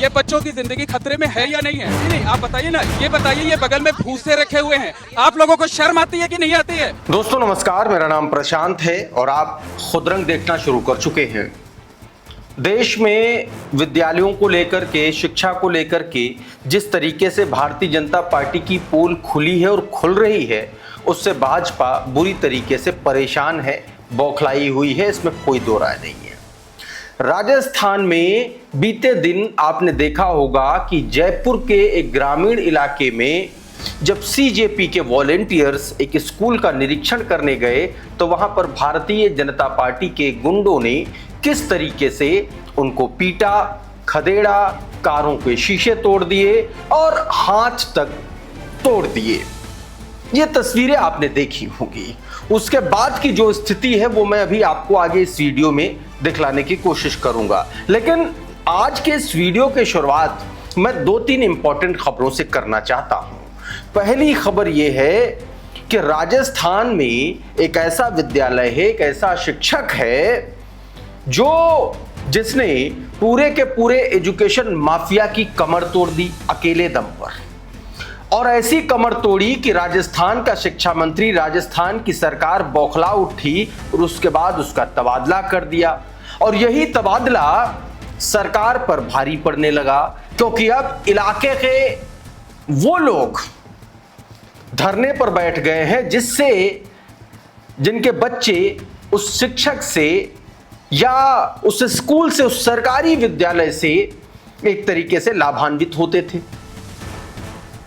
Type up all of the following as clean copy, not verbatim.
ये बच्चों की जिंदगी खतरे में है या नहीं है? नहीं, आप बताइए ना, ये बताइए, ये बगल में भूसे रखे हुए हैं, आप लोगों को शर्म आती है कि नहीं आती है? दोस्तों नमस्कार, मेरा नाम प्रशांत है और आप खुदरंग देखना शुरू कर चुके हैं। देश में विद्यालयों को लेकर के, शिक्षा को लेकर के जिस तरीके से भारतीय जनता पार्टी की पोल खुली है और खुल रही है, उससे भाजपा बुरी तरीके से परेशान है, बौखलाई हुई है, इसमें कोई दो राय नहीं है। राजस्थान में बीते दिन आपने देखा होगा कि जयपुर के एक ग्रामीण इलाके में जब सीजेपी के वॉलेंटियर्स एक स्कूल का निरीक्षण करने गए तो वहां पर भारतीय जनता पार्टी के गुंडों ने किस तरीके से उनको पीटा, खदेड़ा, कारों के शीशे तोड़ दिए और हाथ तक तोड़ दिए। ये तस्वीरें आपने देखी होंगी। उसके बाद की जो स्थिति है वो मैं अभी आपको आगे इस वीडियो में दिखलाने की कोशिश करूंगा, लेकिन आज के इस वीडियो की शुरुआत मैं 2-3 इंपॉर्टेंट खबरों से करना चाहता हूं। पहली खबर यह है कि राजस्थान में एक ऐसा विद्यालय है, एक ऐसा शिक्षक है जिसने पूरे के पूरे एजुकेशन माफिया की कमर तोड़ दी अकेले दम पर, और ऐसी कमर तोड़ी कि राजस्थान का शिक्षा मंत्री, राजस्थान की सरकार बौखला उठी और उसके बाद उसका तबादला कर दिया। और यही तबादला सरकार पर भारी पड़ने लगा, क्योंकि अब इलाके के वो लोग धरने पर बैठ गए हैं जिनके बच्चे उस शिक्षक से या उस स्कूल से, उस सरकारी विद्यालय से एक तरीके से लाभान्वित होते थे।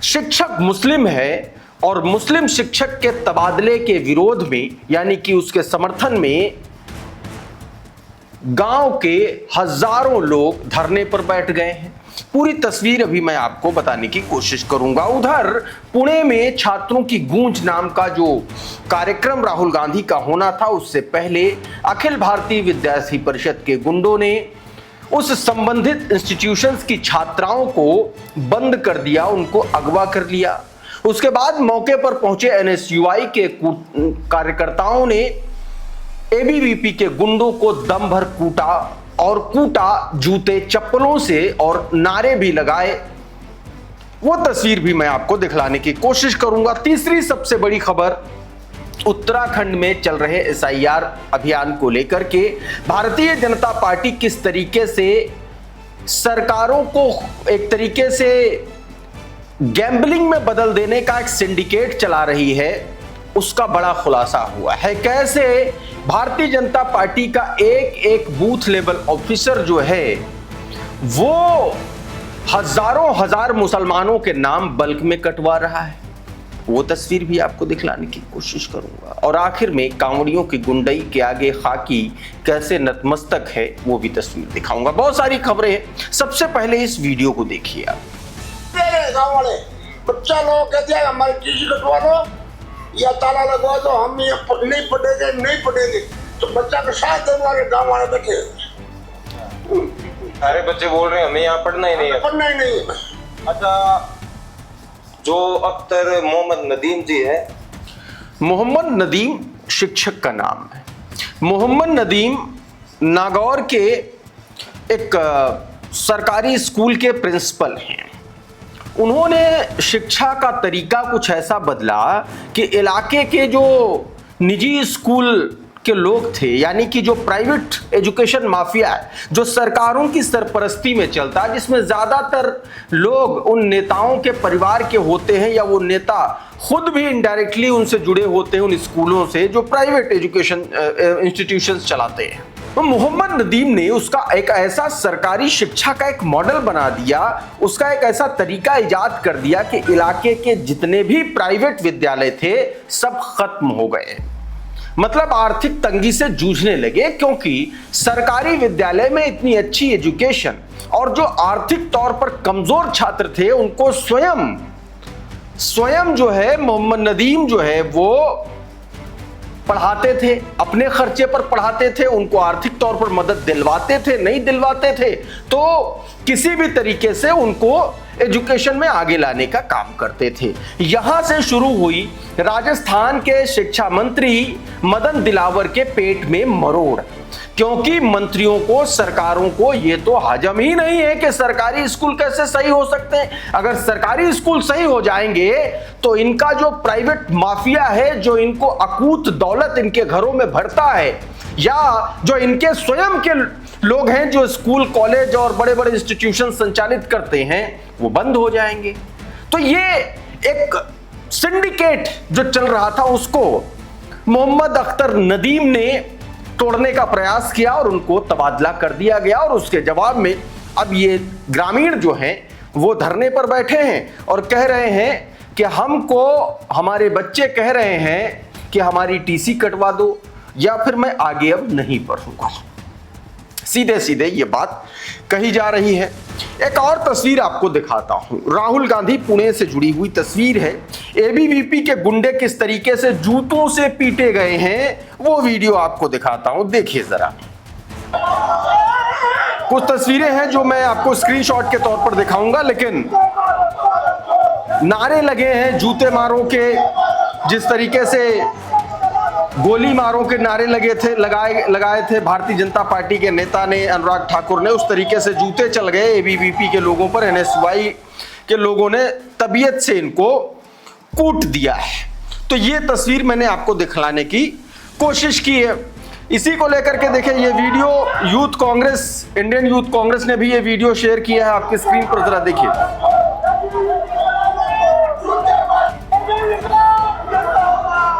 शिक्षक मुस्लिम है और मुस्लिम शिक्षक के तबादले के विरोध में, यानी कि उसके समर्थन में, गांव के हजारों लोग धरने पर बैठ गए हैं। पूरी तस्वीर अभी मैं आपको बताने की कोशिश करूंगा। उधर पुणे में छात्रों की गूंज नाम का जो कार्यक्रम राहुल गांधी का होना था, उससे पहले अखिल भारतीय विद्यार्थी परिषद के गुंडों ने उस संबंधित इंस्टीट्यूशंस की छात्राओं को बंद कर दिया, उनको अगवा कर लिया। उसके बाद मौके पर पहुंचे एनएसयूआई के कार्यकर्ताओं ने एबीवीपी के गुंडों को दम भर कूटा जूते चप्पलों से, और नारे भी लगाए। वो तस्वीर भी मैं आपको दिखलाने की कोशिश करूंगा। तीसरी सबसे बड़ी खबर उत्तराखंड में चल रहे एसआईआर अभियान को लेकर के भारतीय जनता पार्टी किस तरीके से सरकारों को एक तरीके से गैम्बलिंग में बदल देने का एक सिंडिकेट चला रही है, उसका बड़ा खुलासा हुआ है। कैसे भारतीय जनता पार्टी का एक बूथ लेवल ऑफिसर जो है वो हजारों हजार मुसलमानों के नाम बल्क में कटवा रहा है, वो तस्वीर भी आपको दिखलाने की कोशिश करूंगा। और आखिर में कांवड़ियों की गुंडई के आगे खाकी कैसे नतमस्तक है, वो भी तस्वीर दिखाऊंगा। बहुत सारी खबरें हैं। सबसे पहले इस वीडियो को देखिए आप। गाँव वाले बच्चा लोग कहते हैं हमारी टीसी कटवा लो या ताला लगवा दो, हम ये नहीं पढ़ेंगे, तो बच्चा का साथ देने वाले गाँव वाले बैठे। सारे बच्चे बोल रहे हैं हमें यहाँ पढ़ना ही नहीं है। पढ़ना ही नहीं। अच्छा, जो अख्तर मोहम्मद नदीम जी है, मोहम्मद नदीम शिक्षक का नाम है। मोहम्मद नदीम नागौर के एक सरकारी स्कूल के प्रिंसिपल हैं। उन्होंने शिक्षा का तरीका कुछ ऐसा बदला कि इलाके के जो निजी स्कूल के लोग थे, यानी कि जो प्राइवेट एजुकेशन माफिया है, जो सरकारों की सरपरस्ती में चलता है, जिसमें ज्यादातर लोग उन नेताओं के परिवार के होते हैं या वो नेता खुद भी इनडायरेक्टली उनसे जुड़े होते हैं, उन स्कूलों से जो प्राइवेट एजुकेशन इंस्टीट्यूशंस चलाते हैं। तो मोहम्मद नदीम ने उसका एक ऐसा सरकारी शिक्षा का एक मॉडल बना दिया, उसका एक ऐसा तरीका इजाद कर दिया कि इलाके के जितने भी प्राइवेट विद्यालय थे सब खत्म हो गए। मतलब आर्थिक तंगी से जूझने लगे, क्योंकि सरकारी विद्यालय में इतनी अच्छी एजुकेशन और जो आर्थिक तौर पर कमजोर छात्र थे उनको स्वयं जो है मोहम्मद नदीम जो है वो पढ़ाते थे, अपने खर्चे पर पढ़ाते थे, उनको आर्थिक तौर पर मदद दिलवाते थे, नहीं दिलवाते थे तो किसी भी तरीके से उनको एजुकेशन में आगे लाने का काम करते थे। यहां से शुरू हुई राजस्थान के शिक्षा मंत्री मदन दिलावर के पेट में मरोड़, क्योंकि मंत्रियों को, सरकारों को ये तो हजम ही नहीं है कि सरकारी स्कूल कैसे सही हो सकते हैं। अगर सरकारी स्कूल सही हो जाएंगे तो इनका जो प्राइवेट माफिया है, जो इनको अकूत दौलत इनके घरों में भरता है, या जो इनके स्वयं के लोग हैं जो स्कूल, कॉलेज और बड़े बड़े इंस्टीट्यूशन संचालित करते हैं, वो बंद हो जाएंगे। तो ये एक सिंडिकेट जो चल रहा था उसको मोहम्मद अख्तर नदीम ने तोड़ने का प्रयास किया और उनको तबादला कर दिया गया। और उसके जवाब में अब ये ग्रामीण जो हैं वो धरने पर बैठे हैं और कह रहे हैं कि हमको, हमारे बच्चे कह रहे हैं कि हमारी टीसी कटवा दो या फिर मैं आगे अब नहीं पढ़ूंगा। सीधे सीधे ये बात कही जा रही है। एक और तस्वीर आपको दिखाता हूं, राहुल गांधी पुणे से जुड़ी हुई तस्वीर है। एबीवीपी के गुंडे किस तरीके से जूतों से पीटे गए हैं वो वीडियो आपको दिखाता हूं, देखिए जरा। कुछ तस्वीरें हैं जो मैं आपको स्क्रीनशॉट के तौर पर दिखाऊंगा, लेकिन नारे लगे हैं जूते मारो के, जिस तरीके से गोली मारो के नारे लगाए थे भारतीय जनता पार्टी के नेता ने, अनुराग ठाकुर ने, उस तरीके से जूते चल गए एबीवीपी के लोगों पर। एनएसयूआई के लोगों ने तबीयत से इनको कूट दिया है। तो ये तस्वीर मैंने आपको दिखलाने की कोशिश की है। इसी को लेकर के देखें ये video youth Congress, Indian youth Congress ने भी ये वीडियो शेयर किया है, आपकी स्क्रीन पर जरा देखिए।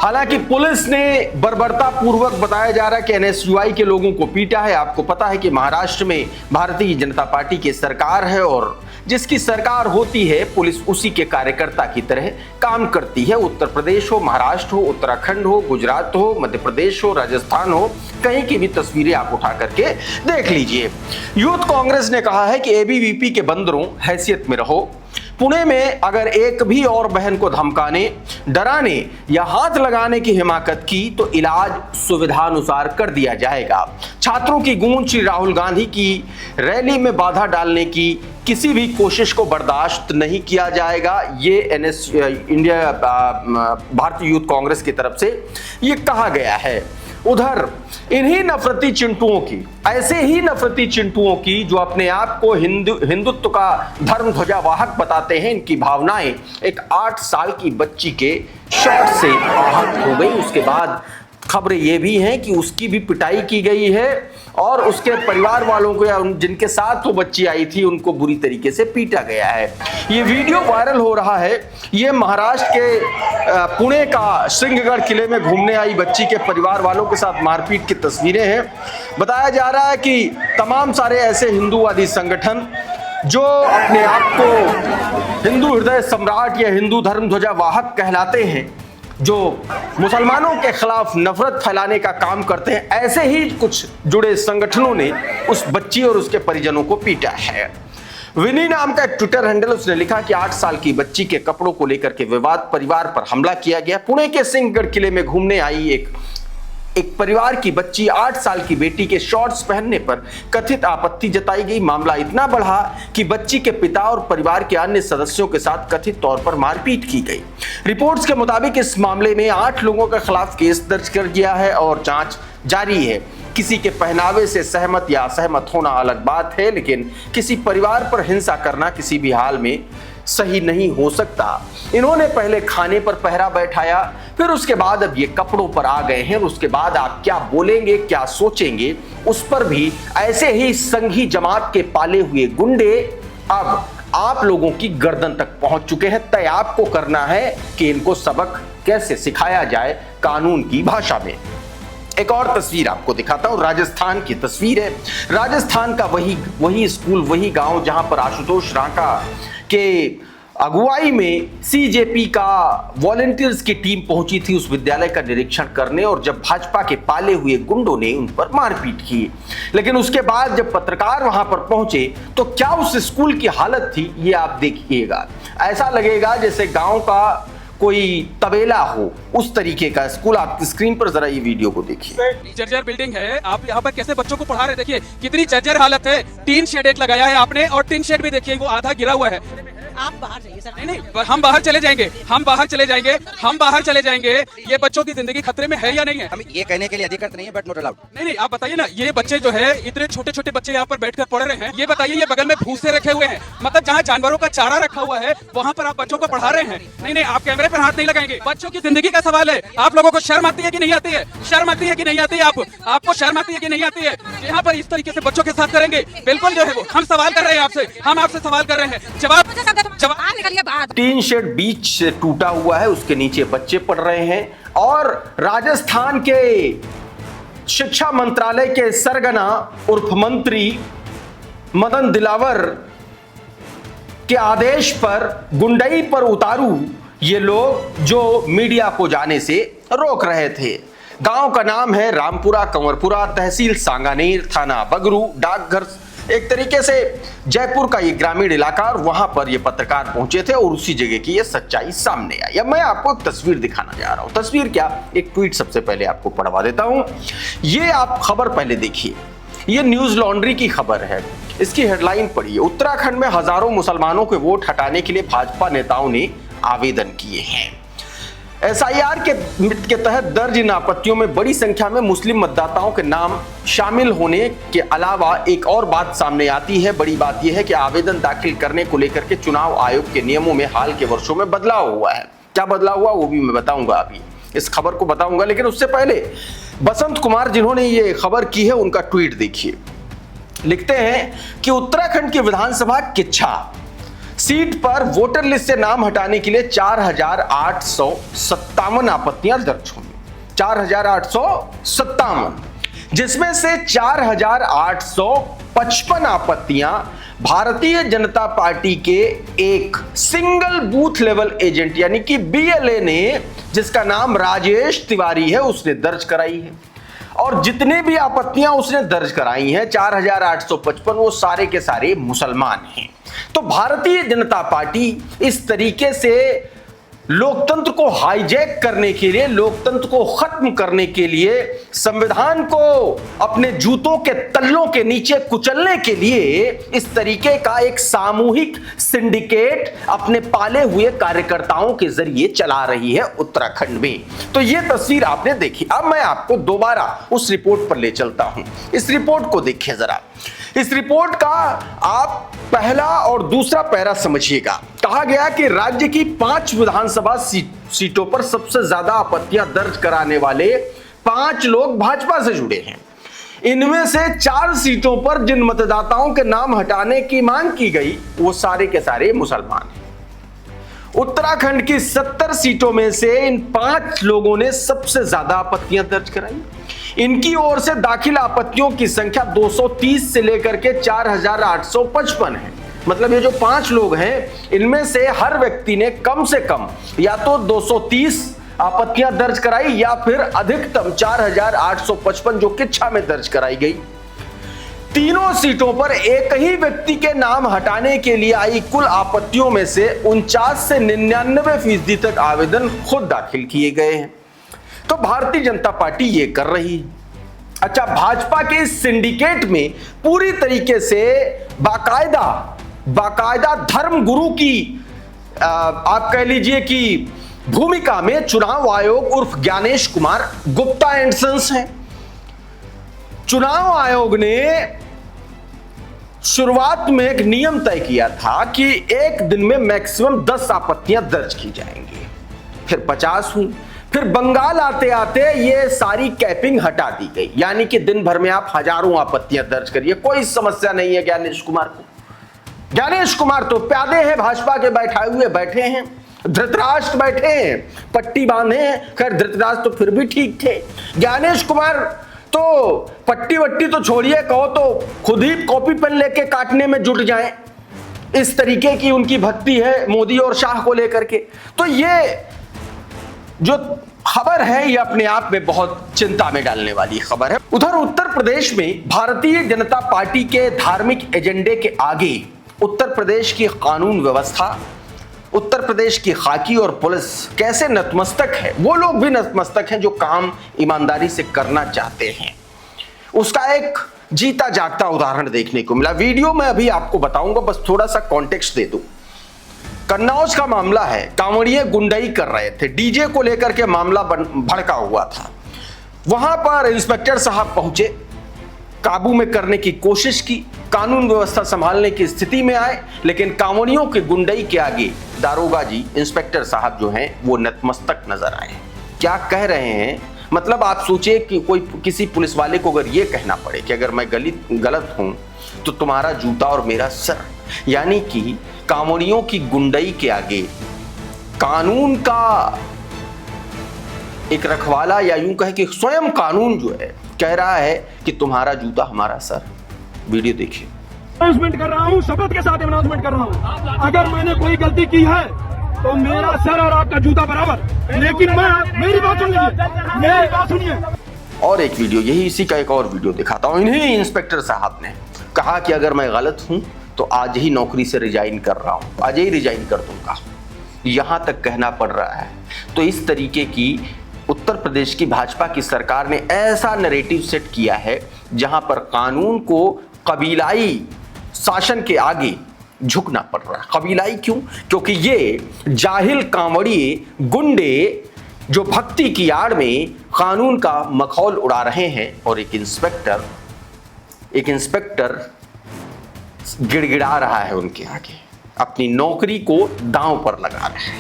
हालांकि पुलिस ने बर्बरता पूर्वक, बताया जा रहा है कि एनएसयूआई के लोगों को पीटा है। आपको पता है कि महाराष्ट्र में भारतीय जनता पार्टी की सरकार है और जिसकी सरकार होती है पुलिस उसी के कार्यकर्ता की तरह काम करती है। उत्तर प्रदेश हो, महाराष्ट्र हो, उत्तराखंड हो, गुजरात हो, मध्य प्रदेश हो, राजस्थान हो, कहीं की भी तस्वीरें आप उठा करके देख लीजिए। यूथ कांग्रेस ने कहा है कि एबीवीपी के बंदरों, हैसियत में रहो। पुणे में अगर एक भी और बहन को धमकाने, डराने या हाथ लगाने की हिमाकत की तो इलाज सुविधानुसार कर दिया जाएगा। छात्रों की गूंज श्री राहुल गांधी की रैली में बाधा डालने की किसी भी कोशिश को बर्दाश्त नहीं किया जाएगा। ये इंडिया भारतीय यूथ कांग्रेस की तरफ से ये कहा गया है। उधर इन्हीं नफरती चिंटुओं की, ऐसे ही नफरती चिंटुओं की जो अपने आप को हिंदुत्व का धर्म ध्वजावाहक बताते हैं, इनकी भावनाएं एक 8 साल की बच्ची के शॉट से आहत हो गई। उसके बाद खबरें ये भी हैं कि उसकी भी पिटाई की गई है और उसके परिवार वालों को या जिनके साथ वो बच्ची आई थी उनको बुरी तरीके से पीटा गया है। ये वीडियो वायरल हो रहा है। ये महाराष्ट्र के पुणे का सिंहगढ़ किले में घूमने आई बच्ची के परिवार वालों के साथ मारपीट की तस्वीरें हैं। बताया जा रहा है कि तमाम सारे ऐसे हिंदूवादी संगठन जो अपने आप को हिंदू हृदय सम्राट या हिंदू धर्म ध्वजा वाहक कहलाते हैं, जो मुसलमानों के खिलाफ नफरत फैलाने का काम करते हैं, ऐसे ही कुछ जुड़े संगठनों ने उस बच्ची और उसके परिजनों को पीटा है। विनी नाम का एक ट्विटर हैंडल, उसने लिखा कि 8 साल की बच्ची के कपड़ों को लेकर के विवाद, परिवार पर हमला किया गया। पुणे के सिंहगढ़ किले में घूमने आई एक परिवार की बच्ची 8 साल की बेटी के शॉर्ट्स पहनने पर कथित आपत्ति जताई गई। मामला इतना बढ़ा कि बच्ची के पिता और परिवार के अन्य सदस्यों के साथ कथित तौर पर मारपीट की गई। रिपोर्ट्स के मुताबिक इस मामले में 8 लोगों के खिलाफ केस दर्ज कर दिया है और जांच जारी है। किसी के पहनावे से सहमत या असहमत होना अलग बात है, लेकिन किसी परिवार पर हिंसा करना किसी भी हाल में सही नहीं हो सकता। इन्होंने पहले खाने पर पहरा बैठाया, फिर उसके बाद अब ये कपड़ों पर आ गए हैं। उसके बाद आप क्या बोलेंगे, क्या सोचेंगे, उस पर भी ऐसे ही संघी जमात के पाले हुए गुंडे अब आप लोगों की गर्दन तक पहुंच चुके हैं। तय आपको करना है कि इनको सबक कैसे सिखाया जाए कानून की भाषा में। एक और तस्वीर आपको दिखाता हूं, राजस्थान की तस्वीर है। राजस्थान का वही स्कूल, वही गांव जहां पर आशुतोष रांका के अगुवाई में सीजेपी का वॉलंटियर्स की टीम पहुंची थी उस विद्यालय का निरीक्षण करने, और जब भाजपा के पाले हुए गुंडों ने उन पर मारपीट की। लेकिन उसके बाद जब पत्रकार वहां पर पहुंचे तो क्या उस स्कूल की हालत थी ये आप देखिएगा। ऐसा लगेगा जैसे गांव का कोई तबेला हो, उस तरीके का स्कूल। आप स्क्रीन पर जरा ये वीडियो को देखिए। जर्जर बिल्डिंग है, आप यहाँ पर कैसे बच्चों को पढ़ा रहे, देखिए कितनी जर्जर हालत है। टीन शेड एक लगाया है आपने, और टीन शेड भी देखिए वो आधा गिरा हुआ है। आप बाहर जाइए सर। नहीं नहीं, हम बाहर चले जाएंगे, हम बाहर चले जाएंगे, हम बाहर चले जाएंगे। ये बच्चों की जिंदगी खतरे में है या नहीं है? हम ये कहने के लिए अधिकृत नहीं है, बट नॉट अलाउड। नहीं नहीं, आप बताइए ना, ये बच्चे जो है इतने छोटे छोटे बच्चे यहाँ पर बैठकर पढ़ रहे हैं, ये बताइए, ये बगल में भूसे रखे हुए हैं, मतलब जहाँ जानवरों का चारा रखा हुआ है वहाँ पर आप बच्चों को पढ़ा रहे हैं। नहीं नहीं, आप कैमरे पर हाथ नहीं लगाएंगे, बच्चों की जिंदगी का सवाल है। आप लोगों को शर्म आती है कि नहीं आती है? शर्म आती है कि नहीं आती है? आपको शर्म आती है कि नहीं आती है? यहाँ पर इस तरीके से बच्चों के साथ करेंगे? बिल्कुल जो है वो, हम सवाल कर रहे हैं आपसे, हम आपसे सवाल कर रहे हैं, जवाब बाहर निकलिए बाहर। टीन शेड बीच से टूटा हुआ है, उसके नीचे बच्चे पढ़ रहे हैं और राजस्थान के शिक्षा मंत्रालय के सरगना उर्फ मंत्री मदन दिलावर के आदेश पर गुंडई पर उतारू ये लोग जो मीडिया को जाने से रोक रहे थे। गांव का नाम है रामपुरा कंवरपुरा, तहसील सांगानेर, थाना बगरू, डाकघर एक तरीके से जयपुर का ये ग्रामीण इलाका, और वहां पर ये पत्रकार पहुंचे थे और उसी जगह की ये सच्चाई सामने आई। अब मैं आपको एक तस्वीर दिखाना जा रहा हूं। तस्वीर क्या, एक ट्वीट सबसे पहले आपको पढ़वा देता हूं। ये आप खबर पहले देखिए, ये न्यूज लॉन्ड्री की खबर है, इसकी हेडलाइन पढ़िए। उत्तराखंड में हजारों मुसलमानों के वोट हटाने के लिए भाजपा नेताओं ने आवेदन किए हैं। एसआईआर के तहत दर्ज इन आपत्तियों में बड़ी संख्या में मुस्लिम मतदाताओं के नाम शामिल होने के अलावा एक और बात सामने आती है। बड़ी बात यह है कि आवेदन दाखिल करने को लेकर के चुनाव आयोग के नियमों में हाल के वर्षों में बदलाव हुआ है। क्या बदलाव हुआ वो भी मैं बताऊंगा, अभी इस खबर को बताऊंगा, लेकिन उससे पहले बसंत कुमार जिन्होंने ये खबर की है उनका ट्वीट देखिए। लिखते हैं कि उत्तराखंड की विधानसभा किच्छा सीट पर वोटर लिस्ट से नाम हटाने के लिए 4,857 आपत्तियां दर्ज हुई। 4,857, जिसमें से 4,855 आपत्तियां भारतीय जनता पार्टी के एक सिंगल बूथ लेवल एजेंट यानी कि बीएलए ने, जिसका नाम राजेश तिवारी है, उसने दर्ज कराई है। और जितने भी आपत्तियां उसने दर्ज कराई हैं 4,855, वो सारे के सारे मुसलमान हैं। तो भारतीय जनता पार्टी इस तरीके से लोकतंत्र को हाईजैक करने के लिए, लोकतंत्र को खत्म करने के लिए, संविधान को अपने जूतों के तल्लों के नीचे कुचलने के लिए इस तरीके का एक सामूहिक सिंडिकेट अपने पाले हुए कार्यकर्ताओं के जरिए चला रही है उत्तराखंड में। तो यह तस्वीर आपने देखी। अब मैं आपको दोबारा उस रिपोर्ट पर ले चलता हूं। इस रिपोर्ट को देखिए जरा। इस रिपोर्ट का आप पहला और दूसरा पैरा समझिएगा। कहा गया कि राज्य की 5 विधानसभा सीटों पर सबसे ज्यादा आपत्तियां दर्ज कराने वाले 5 लोग भाजपा से जुड़े हैं। इनमें से 4 सीटों पर जिन मतदाताओं के नाम हटाने की मांग की गई वो सारे के सारे मुसलमान हैं। उत्तराखंड की 70 सीटों में से इन 5 लोगों ने सबसे ज्यादा आपत्तियां दर्ज कराई। इनकी ओर से दाखिल आपत्तियों की संख्या 230 से लेकर के 4,855 है। मतलब ये जो 5 लोग हैं, इनमें से हर व्यक्ति ने कम से कम या तो 230 आपत्तियां दर्ज कराई या फिर अधिकतम 4,855 जो किच्छा में दर्ज कराई गई। तीनों सीटों पर एक ही व्यक्ति के नाम हटाने के लिए आई कुल आपत्तियों में से 49 से 99% तक आवेदन खुद दाखिल किए गए हैं। तो भारतीय जनता पार्टी ये कर रही है। अच्छा, भाजपा के इस सिंडिकेट में पूरी तरीके से बाकायदा धर्म गुरु की आप कह लीजिए कि भूमिका में चुनाव आयोग उर्फ ज्ञानेश कुमार गुप्ता एंड सन्स हैं। चुनाव आयोग ने शुरुआत में एक नियम तय किया था कि एक दिन में मैक्सिमम 10 आपत्तियां दर्ज की जाएंगी, फिर 50 हुई, फिर बंगाल आते आते ये सारी कैपिंग हटा दी गई, यानी कि दिन भर में आप हजारों आपत्तियां दर्ज करिए, कोई समस्या नहीं है ज्ञानेश कुमार को। ज्ञानेश कुमार तो प्यादे हैं, भाजपा के बैठे हैं, धृतराष्ट्र बैठे हैं, पट्टी बांधे हैं। खैर धृतराष्ट्र तो फिर भी ठीक थे, ज्ञानेश कुमार तो पट्टी वट्टी तो छोड़िए, कहो तो खुद ही कॉपी पेन लेके काटने में जुट जाएं। इस तरीके की उनकी भक्ति है मोदी और शाह को लेकर के। तो ये जो खबर है ये अपने आप में बहुत चिंता में डालने वाली खबर है। उधर उत्तर प्रदेश में भारतीय जनता पार्टी के धार्मिक एजेंडे के आगे उत्तर प्रदेश की कानून व्यवस्था, उत्तर प्रदेश की खाकी और पुलिस कैसे नतमस्तक है। वो लोग भी नतमस्तक हैं जो काम ईमानदारी से करना चाहते हैं। उसका एक जीता जागता उदाहरण देखने को मिला। वीडियो में अभी आपको बताऊंगा, बस थोड़ा सा कॉन्टेक्स्ट दे दूं। कन्नौज का मामला है। कांवड़िए गुंडाई कर रहे थे, डीजे को लेकर के मामला भड़का हुआ था। वहां पर इंस्पेक्टर साहब पहुंचे, काबू में करने की कोशिश की, कानून व्यवस्था संभालने की स्थिति में आए, लेकिन कांवड़ियों के गुंडई के आगे दारोगा जी, इंस्पेक्टर साहब जो हैं वो नतमस्तक नजर आए। क्या कह रहे हैं, मतलब आप सोचिए कि कोई किसी पुलिस वाले को अगर ये कहना पड़े कि अगर मैं गलत हूं तो तुम्हारा जूता और मेरा सर, यानी कि कांवड़ियों की गुंडई के आगे कानून का एक रखवाला, या यूं कहे कि स्वयं कानून जो है कह रहा है कि तुम्हारा जूता हमारा सर। वीडियो देखिए। अनाउंसमेंट कर रहा हूँ, शपथ के साथ अनाउंसमेंट कर रहा हूँ, अगर मैंने कोई गलती की है तो मेरा सर और आपका जूता बराबर। लेकिन मेरी बात सुनिए। और एक वीडियो, यही इसी का एक और वीडियो दिखाता हूं। इन्हीं इंस्पेक्टर साहब ने कहा कि अगर मैं गलत हूं तो आज ही नौकरी से रिजाइन कर रहा हूं, आज ही रिजाइन कर दूंगा, यहां तक कहना पड़ रहा है। तो इस तरीके की उत्तर प्रदेश की भाजपा की सरकार ने ऐसा नैरेटिव सेट किया है जहां पर कानून को कबीलाई शासन के आगे झुकना पड़ रहा है। कबीलाई क्यों? क्योंकि ये जाहिल कांवड़िए गुंडे जो भक्ति की आड़ में कानून का मखौल उड़ा रहे हैं, और एक इंस्पेक्टर गिड़गिड़ा रहा है उनके आगे, अपनी नौकरी को दांव पर लगा रहा है।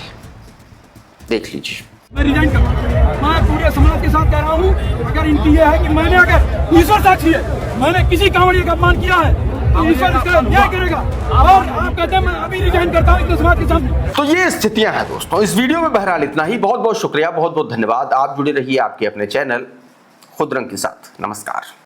देख लीजिए। मैं रिजाइन कर रहा हूँ। मैं पूरे समाज के साथ कह रहा हूँ, अगर इनकी यह है कि मैंने, अगर ईश्वर साक्षी है, मैंने किसी कांवड़िए का अपमान किया है तो ईश्वर इसका न्याय करेगा। और आप कहते हैं मैं अभी रिजाइन करता हूँ समाज के सामने। तो ये स्थितियां हैं दोस्तों। इस वीडियो में बहरहाल इतना ही। बहुत बहुत शुक्रिया, बहुत बहुत धन्यवाद। आप जुड़े रहिए आपके अपने चैनल खुद रंग के साथ। नमस्कार।